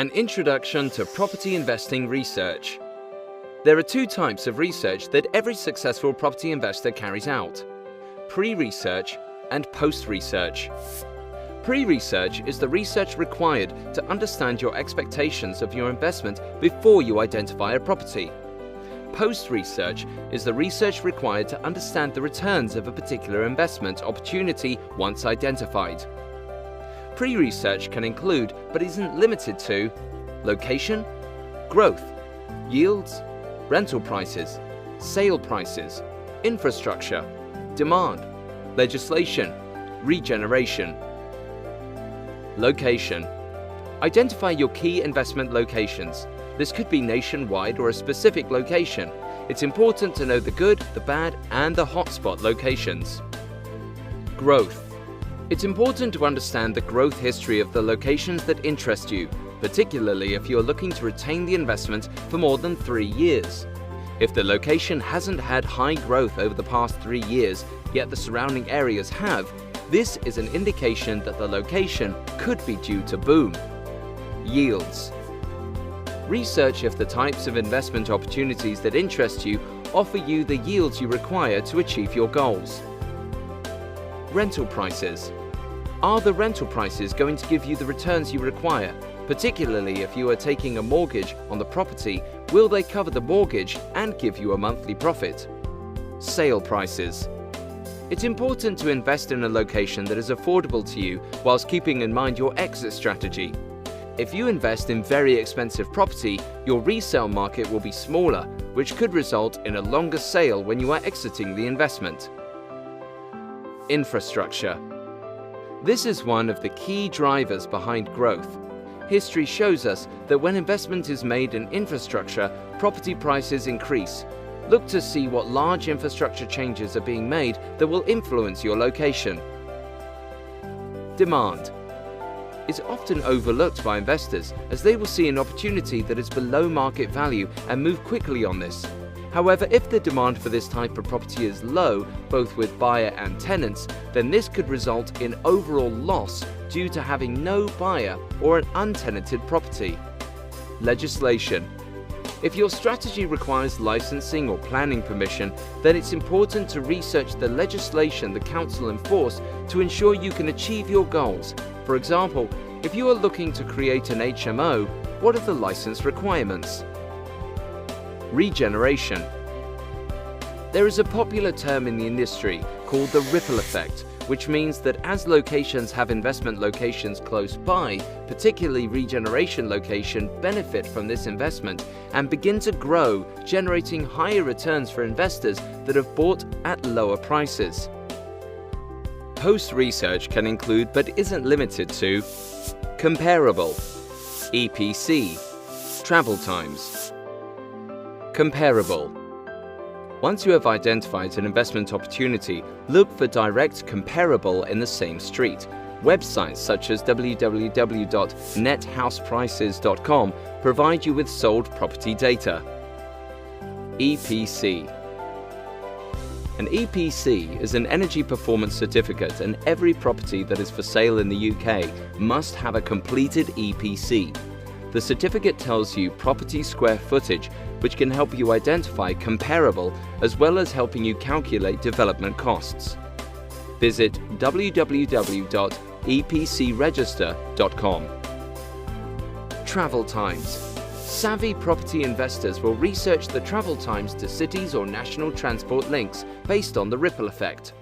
An introduction to property investing research. There are two types of research that every successful property investor carries out: pre-research and post-research. Pre-research is the research required to understand your expectations of your investment before you identify a property. Post-research is the research required to understand the returns of a particular investment opportunity once identified. Pre-research can include, but isn't limited to, location, growth, yields, rental prices, sale prices, infrastructure, demand, legislation, regeneration. Location. Identify your key investment locations. This could be nationwide or a specific location. It's important to know the good, the bad, and the hotspot locations. Growth. It's important to understand the growth history of the locations that interest you, particularly if you're looking to retain the investment for more than 3 years. If the location hasn't had high growth over the past 3 years, yet the surrounding areas have, this is an indication that the location could be due to boom. Yields. Research if the types of investment opportunities that interest you offer you the yields you require to achieve your goals. Rental prices. Are the rental prices going to give you the returns you require? Particularly if you are taking a mortgage on the property, will they cover the mortgage and give you a monthly profit? Sale prices. It's important to invest in a location that is affordable to you whilst keeping in mind your exit strategy. If you invest in very expensive property, your resale market will be smaller, which could result in a longer sale when you are exiting the investment. Infrastructure. This is one of the key drivers behind growth. History shows us that when investment is made in infrastructure, property prices increase. Look to see what large infrastructure changes are being made that will influence your location. Demand. Is often overlooked by investors as they will see an opportunity that is below market value and move quickly on this. However, if the demand for this type of property is low, both with buyer and tenants, then this could result in overall loss due to having no buyer or an untenanted property. Legislation. If your strategy requires licensing or planning permission, then it's important to research the legislation the council enforce to ensure you can achieve your goals. For example, if you are looking to create an HMO, what are the license requirements? Regeneration. There is a popular term in the industry called the ripple effect, which means that as locations have investment locations close by, particularly regeneration location, benefit from this investment and begin to grow, generating higher returns for investors that have bought at lower prices. Post-research can include, but isn't limited to, comparable, EPC, travel times. Comparable. Once you have identified an investment opportunity, look for direct comparable in the same street. Websites such as www.nethouseprices.com provide you with sold property data. EPC. An EPC is an energy performance certificate, and every property that is for sale in the UK must have a completed EPC. The certificate tells you property square footage, which can help you identify comparable as well as helping you calculate development costs. Visit www.epcregister.com. Travel times. Savvy property investors will research the travel times to cities or national transport links based on the ripple effect.